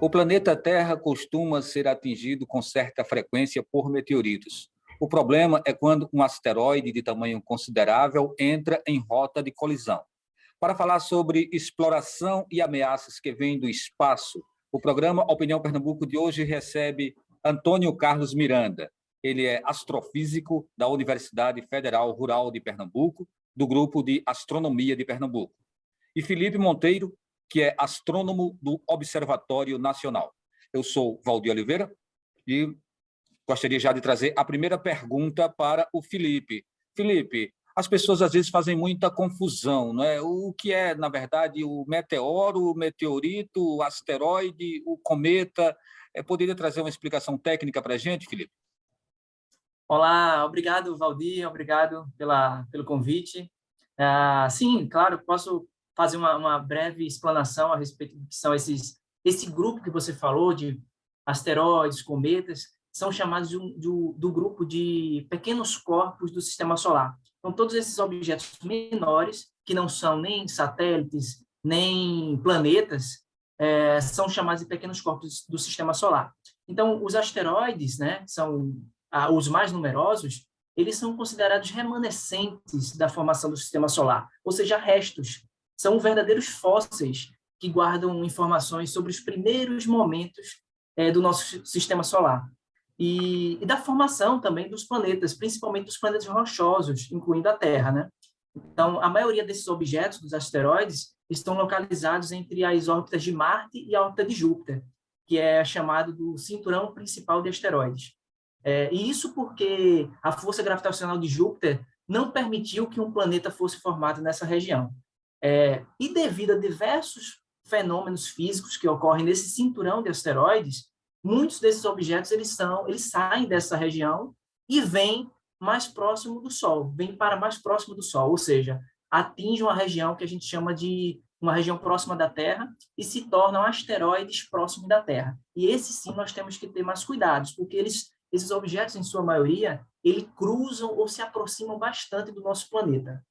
O planeta Terra costuma ser atingido com certa frequência por meteoritos. O problema é quando um asteroide de tamanho considerável entra em rota de colisão. Para falar sobre exploração e ameaças que vêm do espaço, o programa Opinião Pernambuco de hoje recebe Antônio Carlos Miranda. Ele é astrofísico da Universidade Federal Rural de Pernambuco, do Grupo de Astronomia de Pernambuco. E Felipe Monteiro, que é astrônomo do Observatório Nacional. Eu sou Valdir Oliveira e gostaria já de trazer a primeira pergunta para o Felipe. Felipe, as pessoas às vezes fazem muita confusão, não é? O que é, na verdade, o meteoro, o meteorito, o asteroide, o cometa? Poderia trazer uma explicação técnica para a gente, Felipe? Olá, obrigado, Valdir, obrigado pelo convite. Sim, claro, posso fazer uma breve explanação a respeito do que são esse grupo que você falou, de asteroides, cometas, são chamados do grupo de pequenos corpos do Sistema Solar. Então, todos esses objetos menores, que não são nem satélites, nem planetas, são chamados de pequenos corpos do Sistema Solar. Então, os asteroides, né, são os mais numerosos, eles são considerados remanescentes da formação do Sistema Solar, ou seja, restos. São verdadeiros fósseis que guardam informações sobre os primeiros momentos do nosso Sistema Solar. E da formação também dos planetas, principalmente dos planetas rochosos, incluindo a Terra, né? Então, a maioria desses objetos, dos asteroides, estão localizados entre as órbitas de Marte e a órbita de Júpiter, que é chamado do cinturão principal de asteroides. E isso porque a força gravitacional de Júpiter não permitiu que um planeta fosse formado nessa região. E devido a diversos fenômenos físicos que ocorrem nesse cinturão de asteroides, muitos desses objetos eles saem dessa região e vêm mais próximo do Sol, vêm para mais próximo do Sol, ou seja, atingem uma região que a gente chama de uma região próxima da Terra e se tornam asteroides próximos da Terra. E esses sim nós temos que ter mais cuidados, porque esses objetos, em sua maioria, eles cruzam ou se aproximam bastante do nosso planeta.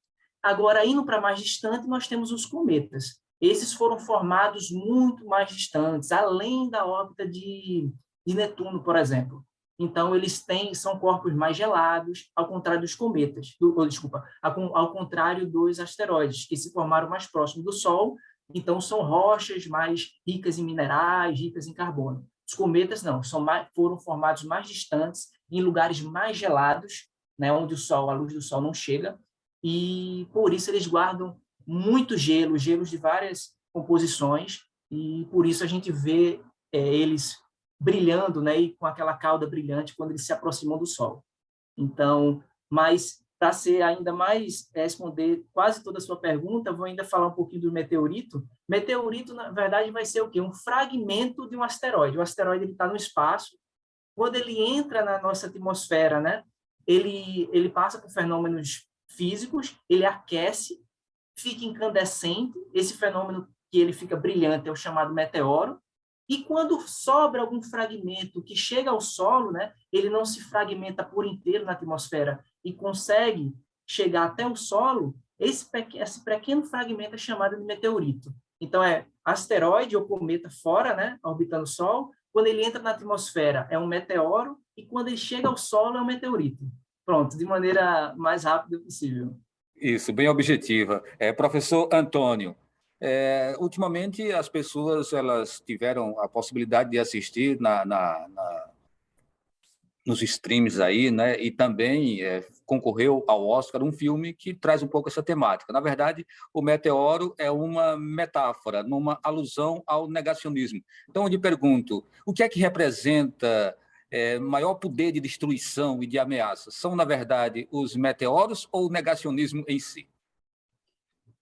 Agora, indo para mais distante, nós temos os cometas. Esses foram formados muito mais distantes, além da órbita de Netuno, por exemplo. Então, são corpos mais gelados, ao contrário dos cometas, ao contrário dos asteroides, que se formaram mais próximo do Sol, então são rochas mais ricas em minerais, ricas em carbono. Os cometas não, foram formados mais distantes, em lugares mais gelados, né, onde a luz do Sol não chega, e por isso eles guardam muito gelos de várias composições, e por isso a gente vê eles brilhando, né, e com aquela cauda brilhante quando eles se aproximam do Sol. Então, mas para ser ainda mais, responder quase toda a sua pergunta, vou ainda falar um pouquinho do meteorito. Meteorito, na verdade, vai ser o quê? Um fragmento de um asteroide. O asteroide está no espaço. Quando ele entra na nossa atmosfera, né, ele passa por fenômenos físicos, ele aquece, fica incandescente. Esse fenômeno que ele fica brilhante é o chamado meteoro. E quando sobra algum fragmento que chega ao solo, né, ele não se fragmenta por inteiro na atmosfera e consegue chegar até o solo, esse pequeno fragmento é chamado de meteorito. Então, é asteroide ou cometa fora, né, orbitando o Sol. Quando ele entra na atmosfera, é um meteoro, e quando ele chega ao solo, é um meteorito. Pronto, de maneira mais rápida possível. Isso, bem objetiva. Professor Antônio, ultimamente as pessoas elas tiveram a possibilidade de assistir nos streams aí, né? E também concorreu ao Oscar um filme que traz um pouco essa temática. Na verdade, o meteoro é uma metáfora, numa alusão ao negacionismo. Então, eu lhe pergunto, o que é que representa maior poder de destruição e de ameaça? São, na verdade, os meteoros ou o negacionismo em si?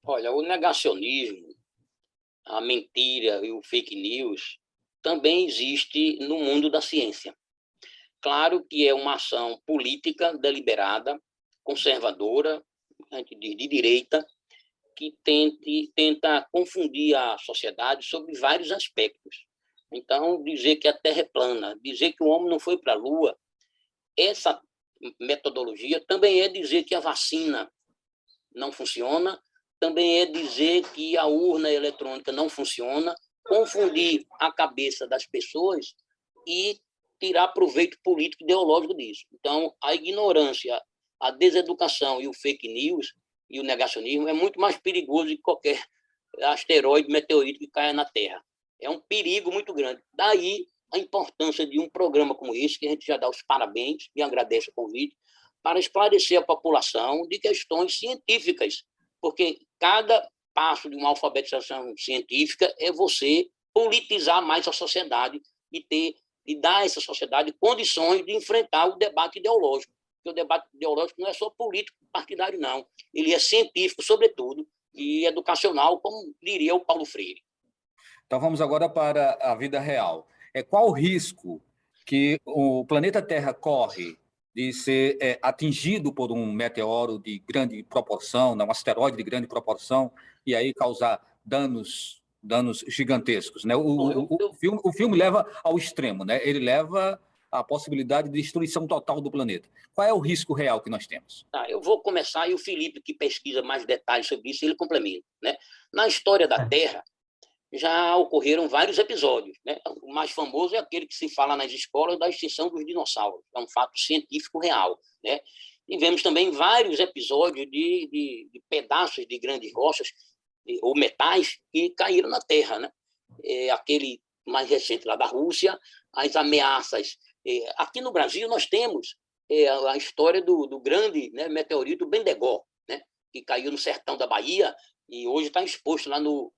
Olha, o negacionismo, a mentira e o fake news também existe no mundo da ciência. Claro que é uma ação política deliberada, conservadora, a gente diz de direita, que tenta confundir a sociedade sobre vários aspectos. Então, dizer que a Terra é plana, dizer que o homem não foi para a Lua, essa metodologia também é dizer que a vacina não funciona, também é dizer que a urna eletrônica não funciona, confundir a cabeça das pessoas e tirar proveito político e ideológico disso. Então, a ignorância, a deseducação e o fake news e o negacionismo é muito mais perigoso que qualquer asteroide, meteorito que caia na Terra. É um perigo muito grande. Daí a importância de um programa como esse, que a gente já dá os parabéns e agradece o convite, para esclarecer a população de questões científicas, porque cada passo de uma alfabetização científica é você politizar mais a sociedade e dar a essa sociedade condições de enfrentar o debate ideológico. Porque o debate ideológico não é só político partidário, não. Ele é científico, sobretudo, e educacional, como diria o Paulo Freire. Então, vamos agora para a vida real. Qual o risco que o planeta Terra corre de ser atingido por um meteoro de grande proporção, um asteroide de grande proporção, e aí causar danos gigantescos, né? O filme leva ao extremo, né? Ele leva à possibilidade de destruição total do planeta. Qual é o risco real que nós temos? Eu vou começar, e o Felipe, que pesquisa mais detalhes sobre isso, ele complementa, né? Na história da Terra, já ocorreram vários episódios, né? O mais famoso é aquele que se fala nas escolas da extinção dos dinossauros. É um fato científico real, né? Tivemos também vários episódios de pedaços de grandes rochas ou metais que caíram na Terra, né? Aquele mais recente lá da Rússia, as ameaças. Aqui no Brasil nós temos a história do grande, né, meteorito Bendegó, né? Que caiu no sertão da Bahia, e hoje está exposto lá no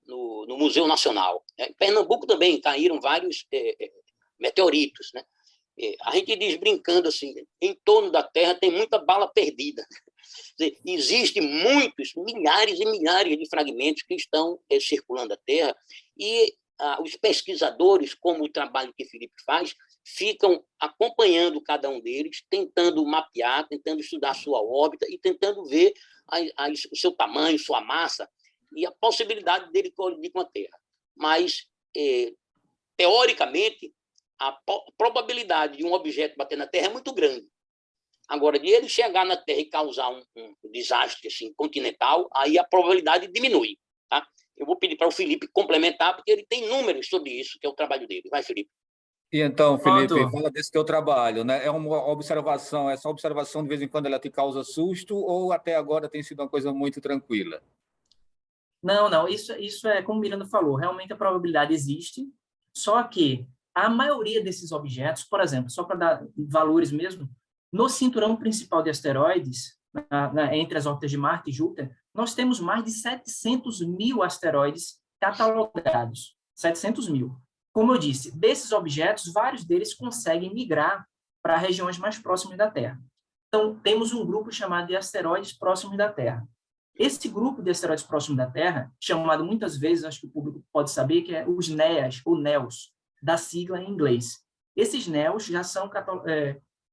Museu Nacional. Em Pernambuco também caíram vários meteoritos, né? A gente diz brincando assim, em torno da Terra tem muita bala perdida. Existem muitos, milhares e milhares de fragmentos que estão circulando a Terra, e os pesquisadores, como o trabalho que o Felipe faz, ficam acompanhando cada um deles, tentando mapear, tentando estudar a sua órbita e tentando ver o seu tamanho, sua massa e a possibilidade dele colidir com a Terra. Mas, teoricamente, a probabilidade de um objeto bater na Terra é muito grande. Agora, de ele chegar na Terra e causar um desastre assim, continental, aí a probabilidade diminui. Tá? Eu vou pedir para o Felipe complementar, porque ele tem números sobre isso, que é o trabalho dele. Vai, Felipe. E então, Felipe, fala desse teu trabalho, né? É uma observação, essa observação de vez em quando ela te causa susto ou até agora tem sido uma coisa muito tranquila? Não, isso é como o Miranda falou, realmente a probabilidade existe, só que a maioria desses objetos, por exemplo, só para dar valores mesmo, no cinturão principal de asteroides, entre as órbitas de Marte e Júpiter, nós temos mais de 700 mil asteroides catalogados, 700 mil. Como eu disse, desses objetos, vários deles conseguem migrar para regiões mais próximas da Terra. Então, temos um grupo chamado de asteroides próximos da Terra. Esse grupo de asteroides próximos da Terra, chamado muitas vezes, acho que o público pode saber, que é os NEAs, ou NEOs, da sigla em inglês. Esses NEOs já são,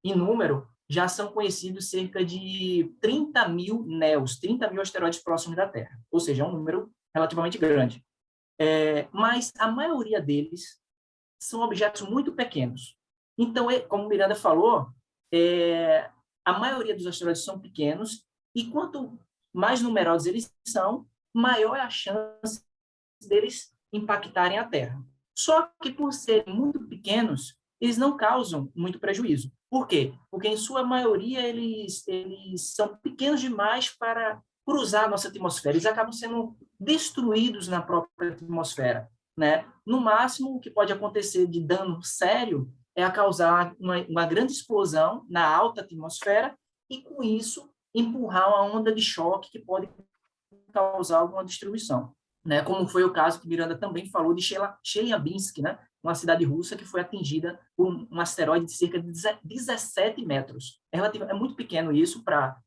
em número, já são conhecidos cerca de 30 mil NEOs, 30 mil asteroides próximos da Terra, ou seja, é um número relativamente grande. Mas a maioria deles são objetos muito pequenos. Então, como Miranda falou, a maioria dos asteroides são pequenos, e quanto mais numerosos eles são, maior é a chance deles impactarem a Terra. Só que, por serem muito pequenos, eles não causam muito prejuízo. Por quê? Porque, em sua maioria, eles são pequenos demais para cruzar a nossa atmosfera. Eles acabam sendo destruídos na própria atmosfera, né? No máximo, o que pode acontecer de dano sério é causar uma grande explosão na alta atmosfera e, com isso, empurrar uma onda de choque que pode causar alguma destruição, né? Como foi o caso que Miranda também falou de Chelyabinsk, né? Uma cidade russa que foi atingida por um asteroide de cerca de 17 metros. É muito pequeno isso para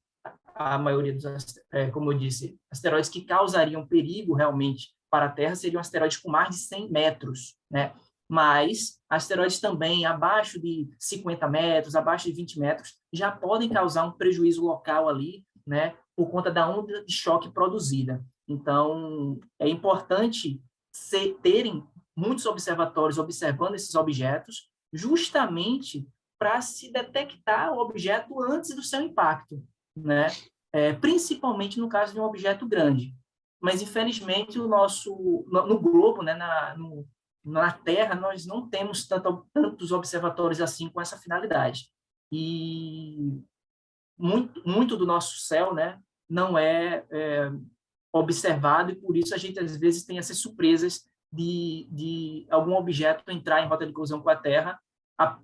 a maioria dos, como eu disse, asteroides que causariam perigo realmente para a Terra seriam asteroides com mais de 100 metros, né? Mas asteroides também abaixo de 50 metros, abaixo de 20 metros, já podem causar um prejuízo local ali, né? Por conta da onda de choque produzida. Então, é importante terem muitos observatórios observando esses objetos, justamente para se detectar o objeto antes do seu impacto, né? Principalmente no caso de um objeto grande. Mas, infelizmente, no globo, né, na Terra, nós não temos tantos observatórios assim com essa finalidade. E muito do nosso céu, né, não é observado, e por isso a gente, às vezes, tem essas surpresas de algum objeto entrar em rota de colisão com a Terra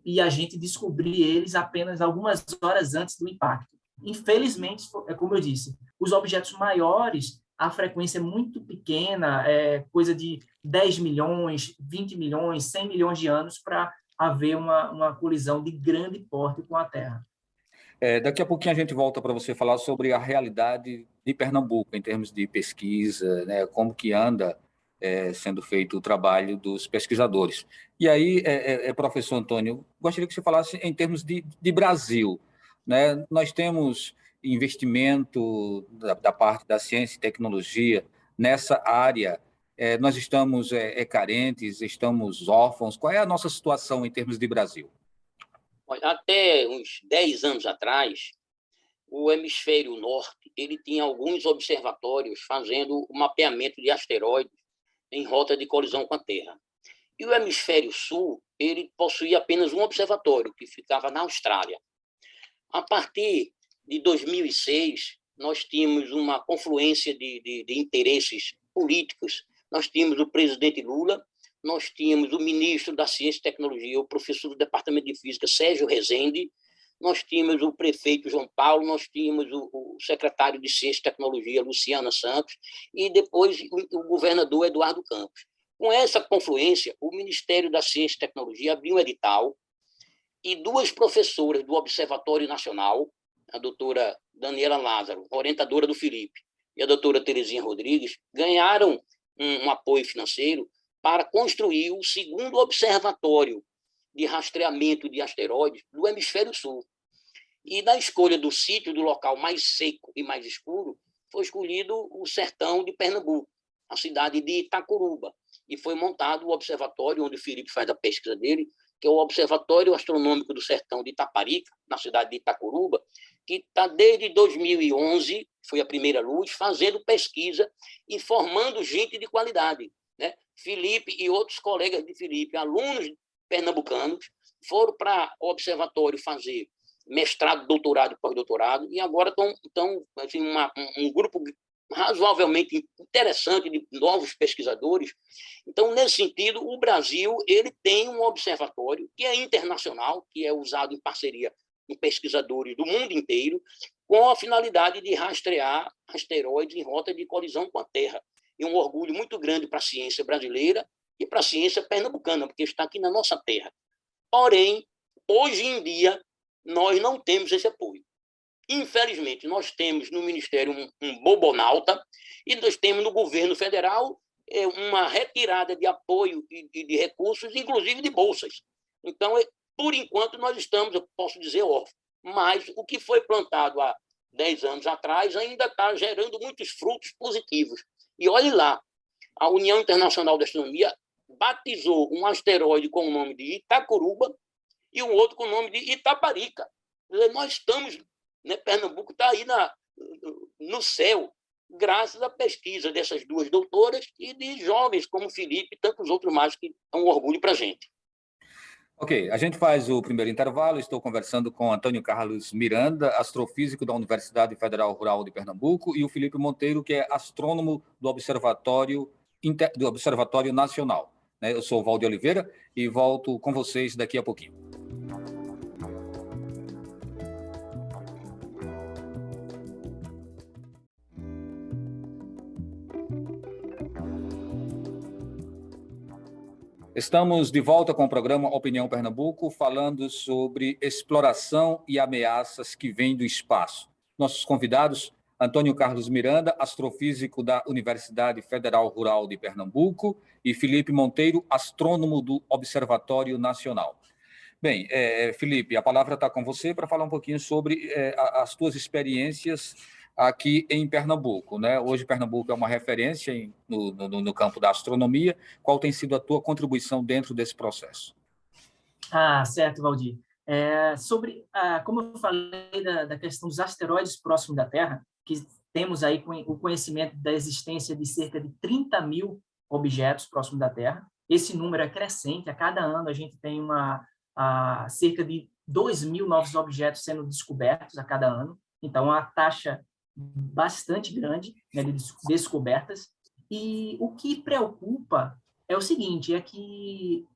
e a gente descobrir eles apenas algumas horas antes do impacto. Infelizmente, é como eu disse, os objetos maiores, a frequência é muito pequena, coisa de 10 milhões, 20 milhões, 100 milhões de anos para haver uma colisão de grande porte com a Terra. Daqui a pouquinho a gente volta para você falar sobre a realidade de Pernambuco, em termos de pesquisa, né, como que anda sendo feito o trabalho dos pesquisadores. E aí, professor Antônio, gostaria que você falasse em termos de Brasil. Né? Nós temos investimento da parte da ciência e tecnologia nessa área. Nós estamos carentes, estamos órfãos. Qual é a nossa situação em termos de Brasil? Até uns 10 anos atrás, o hemisfério norte ele tinha alguns observatórios fazendo o mapeamento de asteroides em rota de colisão com a Terra. E o hemisfério sul ele possuía apenas um observatório, que ficava na Austrália. A partir de 2006, nós tínhamos uma confluência de interesses políticos. Nós tínhamos o presidente Lula, nós tínhamos o ministro da Ciência e Tecnologia, o professor do Departamento de Física, Sérgio Rezende, nós tínhamos o prefeito João Paulo, nós tínhamos o secretário de Ciência e Tecnologia, Luciana Santos, e depois o governador Eduardo Campos. Com essa confluência, o Ministério da Ciência e Tecnologia abriu um edital e duas professoras do Observatório Nacional, a doutora Daniela Lázaro, orientadora do Felipe, e a doutora Terezinha Rodrigues, ganharam um apoio financeiro para construir o segundo observatório de rastreamento de asteroides do hemisfério sul. E na escolha do sítio, do local mais seco e mais escuro, foi escolhido o sertão de Pernambuco, a cidade de Itacuruba, e foi montado o observatório onde o Felipe faz a pesquisa dele, que é o Observatório Astronômico do Sertão de Itaparica, na cidade de Itacuruba, que está desde 2011, foi a primeira luz, fazendo pesquisa e formando gente de qualidade. Né? Felipe e outros colegas de Felipe, alunos pernambucanos, foram para o observatório fazer mestrado, doutorado e pós-doutorado, e agora estão assim, um grupo razoavelmente interessante de novos pesquisadores. Então, nesse sentido, o Brasil ele tem um observatório que é internacional, que é usado em parceria com pesquisadores do mundo inteiro, com a finalidade de rastrear asteroides em rota de colisão com a Terra. E um orgulho muito grande para a ciência brasileira e para a ciência pernambucana, porque está aqui na nossa terra. Porém, hoje em dia, nós não temos esse apoio. Infelizmente, nós temos no Ministério um bobonauta e nós temos no governo federal uma retirada de apoio e de recursos, inclusive de bolsas. Então, por enquanto, nós estamos, eu posso dizer, órfãos. Mas o que foi plantado há 10 anos atrás ainda está gerando muitos frutos positivos. E olhe lá, a União Internacional de Astronomia batizou um asteroide com o nome de Itacuruba e um outro com o nome de Itaparica. Nós estamos, né, Pernambuco está aí no céu, graças à pesquisa dessas duas doutoras e de jovens como Felipe e tantos outros mais que são um orgulho para a gente. Ok, a gente faz o primeiro intervalo. Estou conversando com Antônio Carlos Miranda, astrofísico da Universidade Federal Rural de Pernambuco, e o Felipe Monteiro, que é astrônomo do Observatório Nacional. Eu sou o Valdir Oliveira e volto com vocês daqui a pouquinho. Estamos de volta com o programa Opinião Pernambuco, falando sobre exploração e ameaças que vêm do espaço. Nossos convidados, Antônio Carlos Miranda, astrofísico da Universidade Federal Rural de Pernambuco, e Felipe Monteiro, astrônomo do Observatório Nacional. Bem, Felipe, a palavra está com você para falar um pouquinho sobre as tuas experiências aqui em Pernambuco, né? Hoje Pernambuco é uma referência no campo da astronomia. Qual tem sido a tua contribuição dentro desse processo? Certo, Valdir. Como eu falei da questão dos asteroides próximos da Terra, que temos aí o conhecimento da existência de cerca de 30 mil objetos próximos da Terra. esse número é crescente, a cada ano a gente tem cerca de 2.000 novos objetos sendo descobertos a cada ano, então uma taxa bastante grande, né, de descobertas. E o que preocupa é o seguinte, é que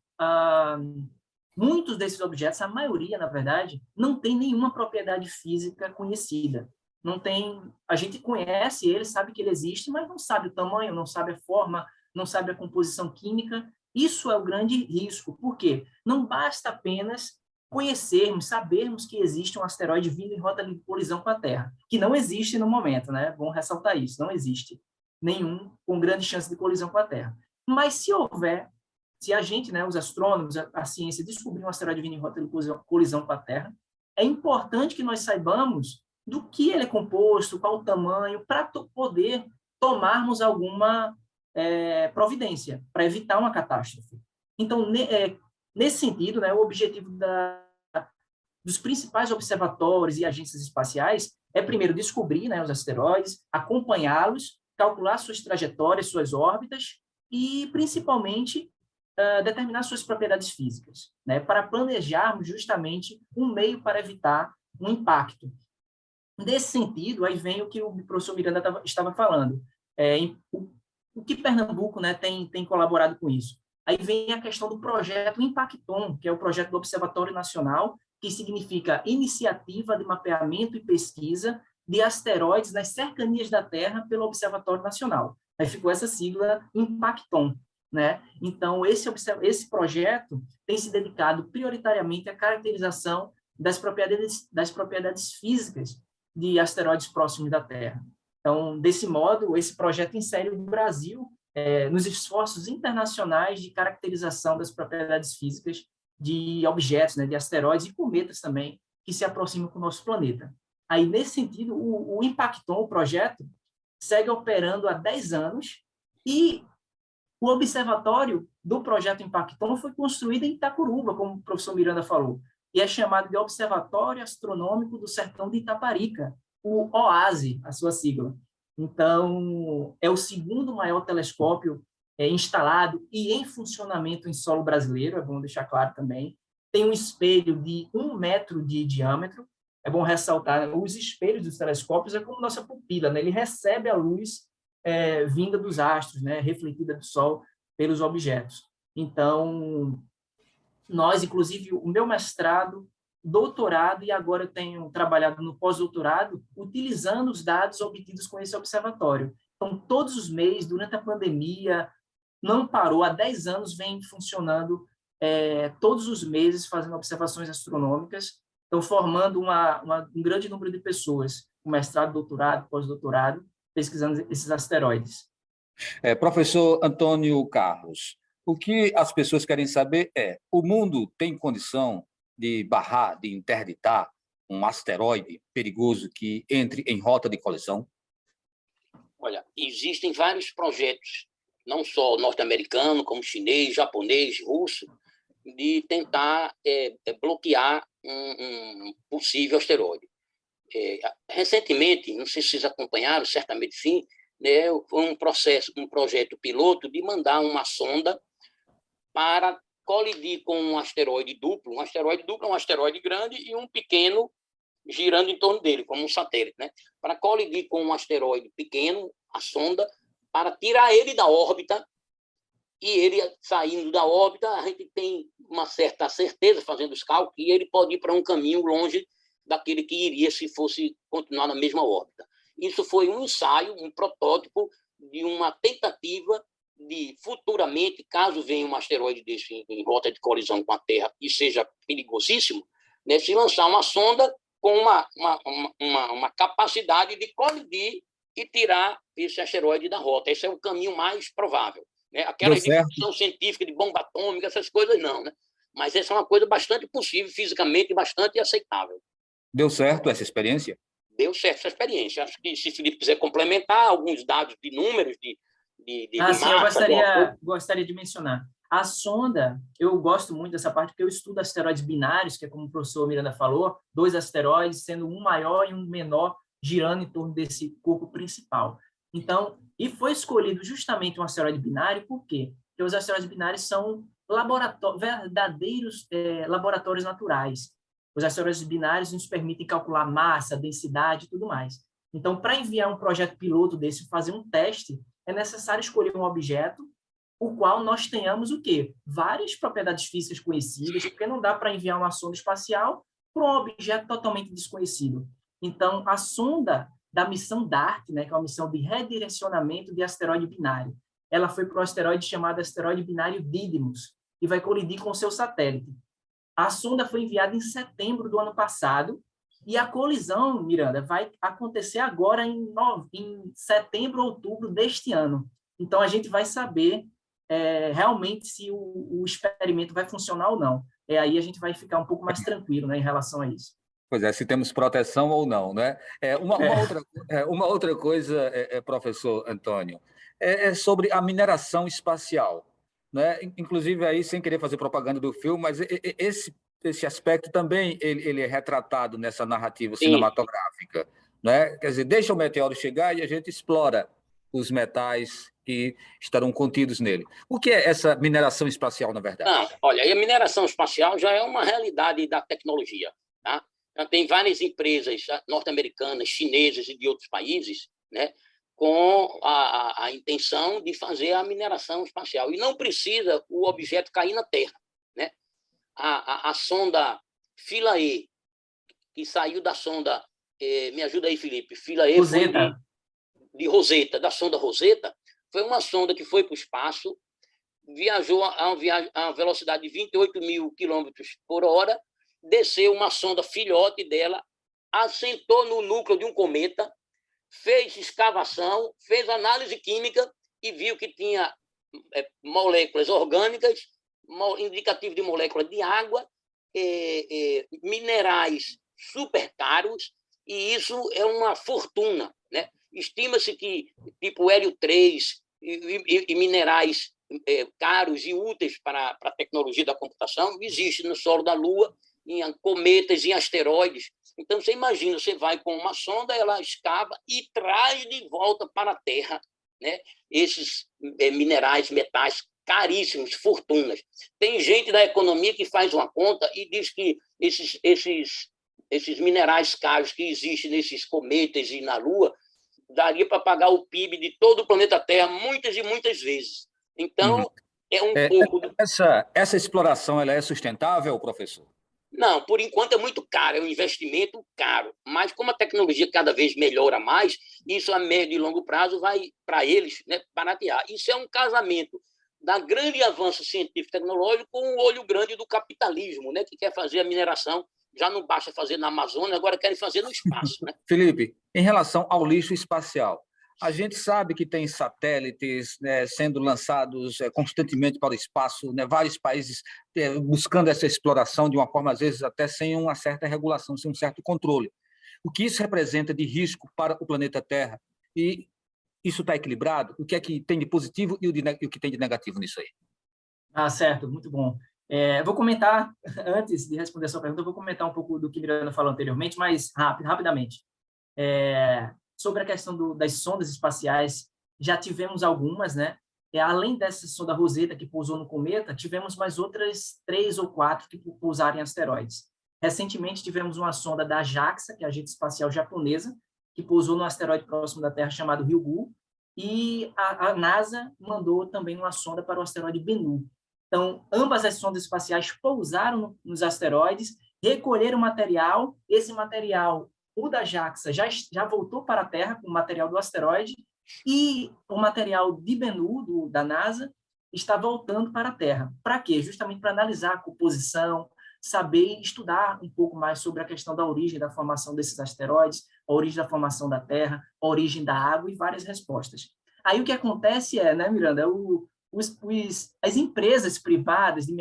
muitos desses objetos, a maioria, na verdade, não tem nenhuma propriedade física conhecida. Não tem, a gente conhece ele, sabe que ele existe, mas não sabe o tamanho, não sabe a forma, não sabe a composição química. Isso é o grande risco. Por quê? Não basta apenas conhecermos, sabermos que existe um asteroide vindo em rota de colisão com a Terra, que não existe no momento, né? Vamos ressaltar isso, não existe nenhum com grande chance de colisão com a Terra. Mas se houver, se a gente, né, os astrônomos, a ciência, descobrir um asteroide vindo em rota de colisão com a Terra, é importante que nós saibamos do que ele é composto, qual o tamanho, para poder tomarmos alguma providência, para evitar uma catástrofe. Então, nesse sentido, né, o objetivo dos principais observatórios e agências espaciais é, primeiro, descobrir, né, os asteroides, acompanhá-los, calcular suas trajetórias, suas órbitas e, principalmente, determinar suas propriedades físicas, né, para planejarmos justamente um meio para evitar um impacto. Nesse sentido, aí vem o que o professor Miranda estava falando. O que Pernambuco, né, tem colaborado com isso? Aí vem a questão do projeto Impacton, que é o projeto do Observatório Nacional, que significa Iniciativa de Mapeamento e Pesquisa de Asteroides nas Cercanias da Terra pelo Observatório Nacional. Aí ficou essa sigla Impacton, né? Então, esse projeto tem se dedicado prioritariamente à caracterização das propriedades físicas de asteroides próximos da Terra. Então, desse modo, esse projeto insere o Brasil nos esforços internacionais de caracterização das propriedades físicas de objetos, né, de asteroides e cometas também, que se aproximam com o nosso planeta. Aí, nesse sentido, o Impacton, o projeto, segue operando há 10 anos e o observatório do projeto Impacton foi construído em Itacuruba, como o professor Miranda falou, e é chamado de Observatório Astronômico do Sertão de Itaparica, o OASE, a sua sigla. Então, é o segundo maior telescópio instalado e em funcionamento em solo brasileiro, é bom deixar claro também. Tem um espelho de 1 metro de diâmetro. É bom ressaltar, os espelhos dos telescópios é como nossa pupila, né? Ele recebe a luz vinda dos astros, né? Refletida do Sol pelos objetos. Então, nós, inclusive, o meu mestrado, doutorado, e agora eu tenho trabalhado no pós-doutorado, utilizando os dados obtidos com esse observatório. Então, todos os meses, durante a pandemia, não parou, há 10 anos vem funcionando todos os meses, fazendo observações astronômicas, então formando um grande número de pessoas, com mestrado, doutorado, pós-doutorado, pesquisando esses asteroides. Professor Antônio Carlos, o que as pessoas querem saber é: o mundo tem condição de barrar, de interditar um asteroide perigoso que entre em rota de colisão? Olha, existem vários projetos, não só norte-americano, como chinês, japonês, russo, de tentar bloquear um possível asteroide. Recentemente, não sei se vocês acompanharam, certamente sim, né, foi um projeto piloto de mandar uma sonda para colidir com um asteroide duplo. Um asteroide duplo é um asteroide grande e um pequeno girando em torno dele, como um satélite, né? Para colidir com um asteroide pequeno, a sonda, para tirar ele da órbita, e ele saindo da órbita, a gente tem uma certa certeza, fazendo os cálculos, que ele pode ir para um caminho longe daquele que iria se fosse continuar na mesma órbita. Isso foi um ensaio, um protótipo de uma tentativa de, futuramente, caso venha um asteroide desse em rota de colisão com a Terra e seja perigosíssimo, né, se lançar uma sonda com uma capacidade de colidir e tirar esse asteroide da rota. Esse é o caminho mais provável. Né? Aquela discussão científica de bomba atômica, essas coisas não. Né? Mas essa é uma coisa bastante possível, fisicamente, bastante aceitável. Deu certo essa experiência? Deu certo essa experiência. Acho que, se o Felipe quiser complementar alguns dados de números, de sim, eu gostaria de mencionar. A sonda, eu gosto muito dessa parte, porque eu estudo asteroides binários, que é como o professor Miranda falou, 2 asteroides, sendo um maior e um menor, girando em torno desse corpo principal. Então, e foi escolhido justamente um asteroide binário, por quê? que os asteroides binários são verdadeiros laboratórios naturais. Os asteroides binários nos permitem calcular massa, densidade e tudo mais. Então, para enviar um projeto piloto desse, fazer um teste, é necessário escolher um objeto o qual nós tenhamos o quê? Várias propriedades físicas conhecidas, porque não dá para enviar uma sonda espacial para um objeto totalmente desconhecido. Então, a sonda da missão DART, né, que é uma missão de redirecionamento de asteroide binário, ela foi para um asteroide chamado asteroide binário Didymos, e vai colidir com o seu satélite. A sonda foi enviada em setembro do ano passado, e a colisão, Miranda, vai acontecer agora em setembro, outubro deste ano. Então, a gente vai saber realmente se o experimento vai funcionar ou não. Aí a gente vai ficar um pouco mais tranquilo, né, em relação a isso. Pois é, se temos proteção ou não, né? Uma outra coisa, professor Antônio, é sobre a mineração espacial, né? Inclusive, aí, sem querer fazer propaganda do filme, mas esse aspecto também ele é retratado nessa narrativa cinematográfica, né? Quer dizer, deixa o meteoro chegar e a gente explora os metais que estarão contidos nele. O que é essa mineração espacial, na verdade? Não, olha, a mineração espacial já é uma realidade da tecnologia, tá? Já tem várias empresas norte-americanas, chinesas e de outros países, né, com a intenção de fazer a mineração espacial. E não precisa o objeto cair na Terra, né? A sonda Philae, que saiu da sonda, me ajuda aí, Felipe, Philae foi de Rosetta, da sonda Rosetta, foi uma sonda que foi para o espaço, viajou a uma velocidade de 28 mil quilômetros por hora, desceu uma sonda filhote dela, assentou no núcleo de um cometa, fez escavação, fez análise química e viu que tinha moléculas orgânicas, indicativo de molécula de água, minerais super caros, e isso é uma fortuna, né? Estima-se que, tipo hélio 3 e minerais caros e úteis para a tecnologia da computação existem no solo da Lua, em cometas, em asteroides. Então, você imagina, você vai com uma sonda, ela escava e traz de volta para a Terra, né, esses minerais, metais caríssimos, fortunas. Tem gente da economia que faz uma conta e diz que esses minerais caros que existem nesses cometas e na Lua daria para pagar o PIB de todo o planeta Terra muitas e muitas vezes. Então, é um pouco... Essa exploração ela é sustentável, professor? Não, por enquanto é muito caro, é um investimento caro. Mas como a tecnologia cada vez melhora mais, isso a médio e longo prazo vai, para eles, né, baratear. Isso é um casamento da grande avanço científico e tecnológico com o olho grande do capitalismo, né, que quer fazer a mineração. Já não basta fazer na Amazônia, agora querem fazer no espaço, né? Felipe, em relação ao lixo espacial, a gente sabe que tem satélites, né, sendo lançados constantemente para o espaço, né, vários países buscando essa exploração de uma forma, às vezes, até sem uma certa regulação, sem um certo controle. O que isso representa de risco para o planeta Terra? E isso está equilibrado? O que é que tem de positivo e o que tem de negativo nisso aí? Certo, muito bom. Vou comentar, antes de responder a sua pergunta, eu vou comentar um pouco do que Miranda falou anteriormente, mas rapidamente. Sobre a questão das sondas espaciais, já tivemos algumas, né? Além dessa sonda Rosetta, que pousou no cometa, tivemos mais outras 3 ou 4 que pousaram em asteroides. Recentemente, tivemos uma sonda da JAXA, que é a Agência Espacial Japonesa, que pousou no asteroide próximo da Terra chamado Ryugu, e a NASA mandou também uma sonda para o asteroide Bennu. Então, ambas as sondas espaciais pousaram nos asteroides, recolheram material, esse material, o da JAXA, já voltou para a Terra com o material do asteroide, e o material de Bennu, da NASA, está voltando para a Terra. Para quê? Justamente para analisar a composição, saber estudar um pouco mais sobre a questão da origem da formação desses asteroides, a origem da formação da Terra, a origem da água e várias respostas. Aí o que acontece né, Miranda, as empresas privadas de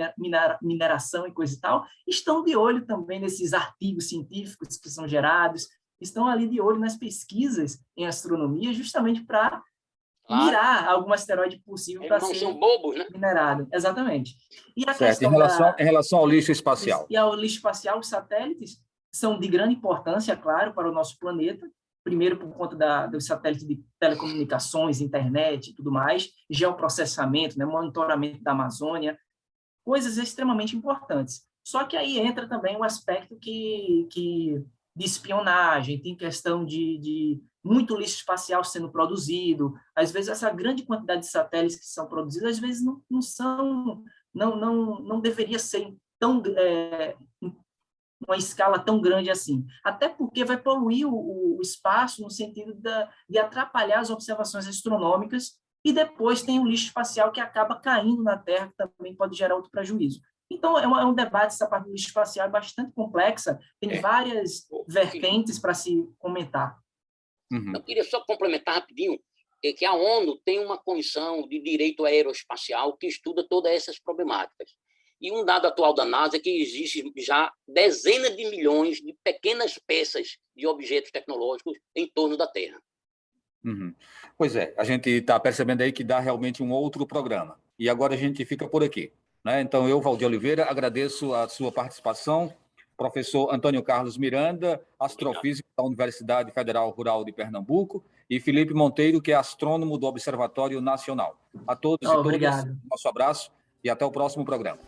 mineração e coisa e tal estão de olho também nesses artigos científicos que são gerados, estão ali de olho nas pesquisas em astronomia justamente para mirar algum asteroide possível para ser bobos, né? minerado. Exatamente. E a certo. questão em relação ao lixo espacial. E ao lixo espacial, os satélites são de grande importância, claro, para o nosso planeta, primeiro por conta dos satélites de telecomunicações, internet e tudo mais, geoprocessamento, né, monitoramento da Amazônia, coisas extremamente importantes. Só que aí entra também o aspecto de espionagem, tem questão de muito lixo espacial sendo produzido, às vezes essa grande quantidade de satélites que são produzidos, às vezes não deveria ser tão uma escala tão grande assim, até porque vai poluir o espaço no sentido de atrapalhar as observações astronômicas, e depois tem o lixo espacial que acaba caindo na Terra, que também pode gerar outro prejuízo. Então, é um debate, essa parte do lixo espacial é bastante complexa, tem várias vertentes para se comentar. Eu queria só complementar rapidinho, que a ONU tem uma comissão de direito aeroespacial que estuda todas essas problemáticas. E um dado atual da NASA é que existe já dezenas de milhões de pequenas peças de objetos tecnológicos em torno da Terra. Pois é, a gente está percebendo aí que dá realmente um outro programa. E agora a gente fica por aqui, né? Então, eu, Valdir Oliveira, agradeço a sua participação. Professor Antônio Carlos Miranda, astrofísico da Universidade Federal Rural de Pernambuco, e Felipe Monteiro, que é astrônomo do Observatório Nacional. A todos e todas, Obrigado. nosso abraço e até o próximo programa.